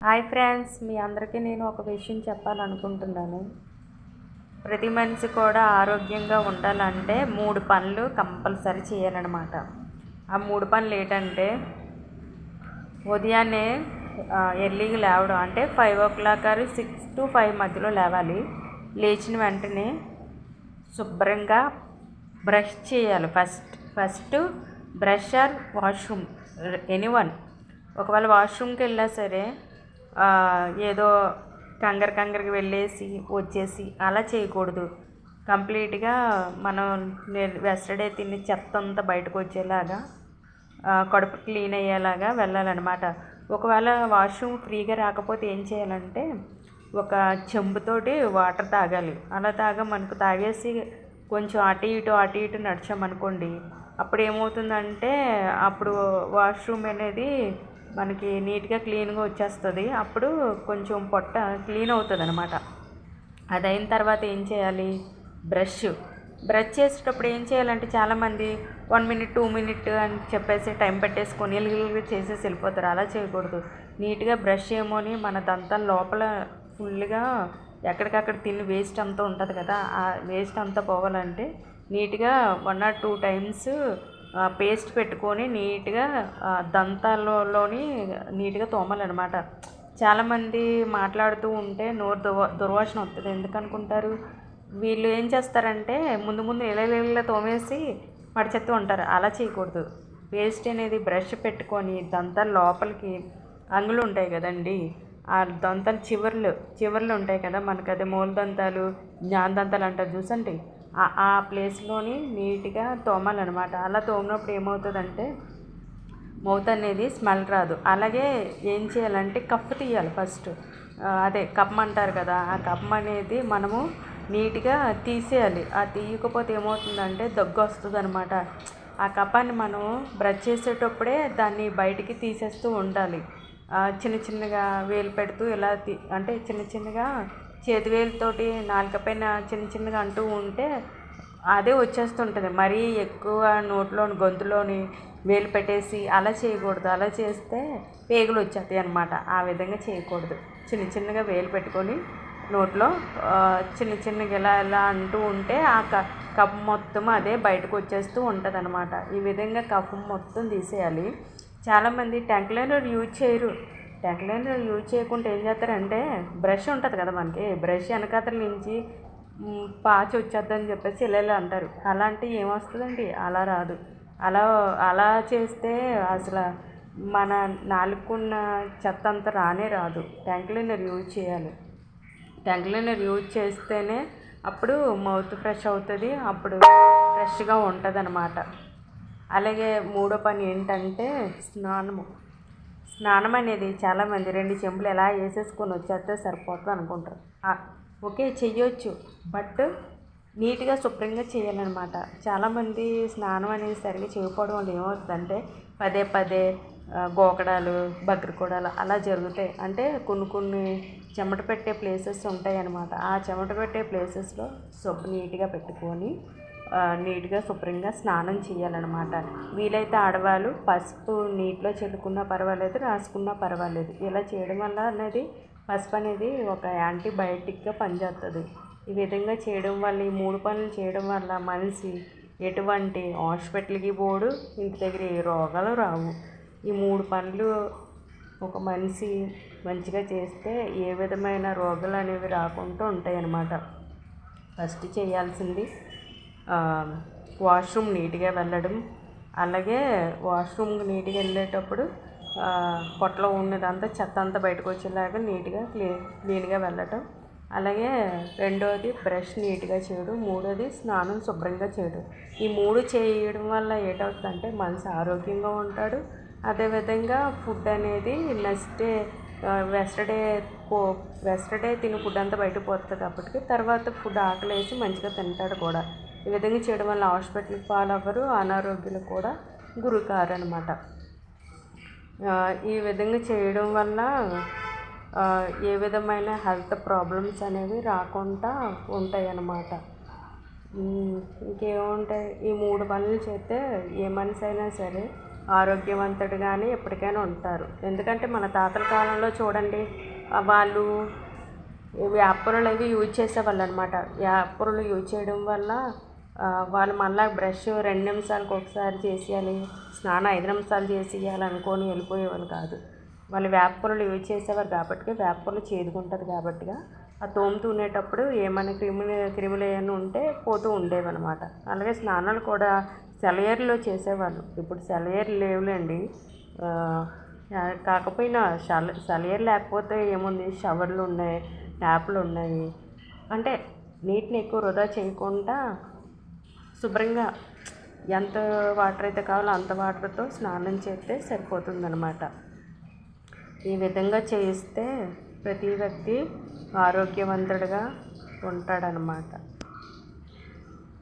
Hi friends, మీ అందరికీ నేను ఒక విషయం చెప్పాలనుకుంటున్నాను. ప్రతి మనిషి కూడా ఆరోగ్యంగా ఉండాలంటే 3 పనులు కంపల్సరీ చేయాలన్నమాట. ఆ 3 పనులు ఏంటంటే ఉదయాన్నే ఎర్లీగా లేవడం, అంటే 5 or 6 to 5 మధ్యలో లేవాలి. లేచిన వెంటనే శుభ్రంగా బ్రష్ చేయాలి. First brush or washroom, anyone. ఒకవేళ వాష్రూమ్కి వెళ్ళినా సరే ఏదో కంగారుకి వెళ్ళేసి వచ్చేసి అలా చేయకూడదు. కంప్లీట్గా మనం వెస్టర్డే తిని చెత్త అంతా బయటకు వచ్చేలాగా, కడుపు క్లీన్ అయ్యేలాగా వెళ్ళాలన్నమాట. ఒకవేళ వాష్రూమ్ ఫ్రీగా రాకపోతే ఏం చేయాలంటే ఒక చెంబుతోటి వాటర్ తాగాలి. అలా మనకు తాగేసి కొంచెం అటు ఇటు నడిచామనుకోండి, అప్పుడు ఏమవుతుందంటే అప్పుడు వాష్రూమ్ అనేది మనకి నీట్గా క్లీన్గా వచ్చేస్తుంది. అప్పుడు కొంచెం పొట్ట క్లీన్ అవుతుంది అనమాట. అది అయిన తర్వాత ఏం చేయాలి, బ్రష్ చేసేటప్పుడు ఏం చేయాలంటే చాలామంది 1 minute 2 minute అని చెప్పేసి టైం పెట్టేసుకొని ఎలుగులుగా చేసేసి వెళ్ళిపోతారు. అలా చేయకూడదు. నీట్గా బ్రష్ ఏమోని మన దంతాల లోపల ఫుల్గా ఎక్కడికక్కడ తిని వేస్ట్ అంతా ఉంటుంది కదా, ఆ వేస్ట్ అంతా పోవాలంటే నీట్గా 1 or 2 times పేస్ట్ పెట్టుకొని నీట్గా దంతాల్లోని నీట్గా తోమాలన్నమాట. చాలామంది మాట్లాడుతూ ఉంటే నోరు దుర్వాసన వస్తుంది. ఎందుకనుకుంటారు? వీళ్ళు ఏం చేస్తారంటే ముందు ఇలా తోమేసి పడిచేస్తూ ఉంటారు. అలా చేయకూడదు. పేస్ట్ అనేది బ్రష్ పెట్టుకొని దంతాల లోపలికి అంగులు ఉంటాయి కదండి, ఆ దంతాలు చివర్లు ఉంటాయి కదా మనకు, అదే మూల దంతాలు, జ్ఞానదంతాలు అంటారు చూసండి, ఆ ప్లేస్లోని నీట్గా తోమాలన్నమాట. అలా తోమినప్పుడు ఏమవుతుందంటే మౌత్ అనేది స్మెల్ రాదు. అలాగే ఏం చేయాలంటే కప్పు తీయాలి ఫస్ట్. అదే కప్పం అంటారు కదా, ఆ కప్పం అనేది మనము నీట్గా తీసేయాలి. ఆ తీయకపోతే ఏమవుతుందంటే దగ్గు వస్తుంది అనమాట. ఆ కప్పాన్ని మనం బ్రష్ చేసేటప్పుడే దాన్ని బయటికి తీసేస్తూ ఉండాలి. చిన్నగా వేలు పెడుతూ ఇలా అంటే చిన్నగా చేతి వేలుతోటి నాలుక పైన చిన్నగా అంటూ ఉంటే అదే వచ్చేస్తుంటుంది. మరీ ఎక్కువ గొంతులోని వేలు పెట్టేసి అలా చేయకూడదు. అలా చేస్తే పేగులు వచ్చేస్తాయి అన్నమాట. ఆ విధంగా చేయకూడదు. చిన్నగా వేలు పెట్టుకొని నోట్లో చిన్నగా ఇలా అంటూ ఉంటే ఆ కఫం మొత్తం అదే బయటకు వచ్చేస్తూ ఉంటుంది అన్నమాట. ఈ విధంగా కఫం మొత్తం తీసేయాలి. చాలామంది టంగ్ క్లీనర్ యూజ్ చేయరు. టంగ్ క్లీనర్ యూజ్ చేయకుండా ఏం చేస్తారంటే బ్రష్ ఉంటుంది కదా మనకి, బ్రష్ వెనకాతల నుంచి పాచి వచ్చేద్దని చెప్పేసి ఇలా అంటారు. అలాంటివి ఏమొస్తుందండి? అలా రాదు. అలా చేస్తే అసలు మన నాలుగున్న చెత్త అంతా రాదు. టంగ్ క్లీనర్ యూజ్ చేయాలి. టంగ్ క్లీనర్ యూజ్ చేస్తేనే అప్పుడు మౌత్ ఫ్రెష్ అవుతుంది, అప్పుడు ఫ్రెష్గా ఉంటుంది అన్నమాట. అలాగే మూడో పని ఏంటంటే స్నానం అనేది చాలామంది 2 చెంబులు ఎలా వేసేసుకొని వచ్చేస్తే సరిపోతుంది అనుకుంటారు. ఓకే, చెయ్యొచ్చు, బట్ నీట్గా శుభ్రంగా చేయాలన్నమాట. చాలామంది స్నానం అనేది సరిగ్గా చేయకపోవడం వల్ల ఏమవుతుందంటే పదే గోకడాలు, బగ్గిరికోడాలు అలా జరుగుతాయి. అంటే కొన్ని చెమట పెట్టే ప్లేసెస్ ఉంటాయి అన్నమాట. ఆ చెమట పెట్టే ప్లేసెస్లో సబ్బు నీట్గా పెట్టుకొని నీట్గా శుభ్రంగా స్నానం చేయాలన్నమాట. వీలైతే ఆడవాళ్ళు పసుపు నీటిలో చల్లుకున్నా పర్వాలేదు, రాసుకున్నా పర్వాలేదు. ఇలా చేయడం వల్ల అనేది పసుపు అనేది ఒక యాంటీబయాటిక్గా పనిచేస్తుంది. ఈ విధంగా చేయడం వల్ల, ఈ 3 పనులు చేయడం వల్ల మనిషి ఎటువంటి హాస్పిటల్కి పోడు, ఇంటి దగ్గర ఏ రోగాలు రావు. ఈ 3 పనులు ఒక మనిషి మంచిగా చేస్తే ఏ విధమైన రోగాలు అనేవి రాకుండా ఉంటాయి అన్నమాట. ఫస్ట్ చేయాల్సింది వాష్రూమ్ నీట్గా వెళ్ళడం. అలాగే వాష్రూమ్కి నీట్గా వెళ్ళేటప్పుడు పొట్టలో ఉన్నదంతా చెత్త అంతా బయటకు వచ్చేలాగా నీట్గా క్లీన్గా వెళ్ళటం. అలాగే రెండోది బ్రష్ నీట్గా చేయడం. మూడోది స్నానం శుభ్రంగా చేయడం. ఈ 3 చేయడం వల్ల ఏంటవుతుందంటే మనిషి ఆరోగ్యంగా ఉంటాడు. అదేవిధంగా ఫుడ్ అనేది వెస్టర్డే తిని ఫుడ్ అంతా బయటకు పోతుంది కాబట్టి తర్వాత ఫుడ్ ఆకలేసి మంచిగా తింటాడు కూడా. ఈ విధంగా చేయడం వల్ల హాస్పిటల్కి పాలవ్వరు, అనారోగ్యాలకు కూడా గురికారు అనమాట. ఈ విధంగా చేయడం వల్ల ఏ విధమైన హెల్త్ ప్రాబ్లమ్స్ అనేవి రాకుండా ఉంటాయి అన్నమాట. ఇంకేముంటాయి? ఈ 3 పనులు చేస్తే ఏ మనిషి అయినా సరే ఆరోగ్యవంతుడుగానే ఎప్పటికైనా ఉంటారు. ఎందుకంటే మన తాతల కాలంలో చూడండి, వాళ్ళు వేపపుల్లలు అవి యూజ్ చేసేవాళ్ళు అనమాట. వేపపుల్లలు యూజ్ చేయడం వల్ల వాళ్ళు మళ్ళీ బ్రష్ 2 నిమిషాలకు ఒకసారి చేసేయాలి, స్నానం 5 నిమిషాలు చేసేయాలి అనుకొని వెళ్ళిపోయేవాళ్ళు కాదు. వాళ్ళు వేపపుల్లలు యూజ్ చేసేవారు కాబట్టి వేపపుల్ల చేదుకుంటుంది కాబట్టి ఆ తోముతునేటప్పుడు ఏమైనా క్రిములు ఏమైనా ఉంటే పోతూ ఉండేవన్నమాట. అలాగే స్నానాలు కూడా సెలయేరులో చేసేవాళ్ళు. ఇప్పుడు సెలయేరు లేవులేండి. కాకపోయినా సెలయేరు లేకపోతే ఏముంది, షవర్లు ఉన్నాయి, ట్యాప్లు ఉన్నాయి. అంటే నీటిని ఎక్కువ వృధా చేయకుండా శుభ్రంగా ఎంత వాటర్ అయితే కావాలో అంత వాటర్తో స్నానం చేస్తే సరిపోతుందన్నమాట. ఈ విధంగా చేయిస్తే ప్రతి వ్యక్తి ఆరోగ్యవంతుడిగా ఉంటాడనమాట.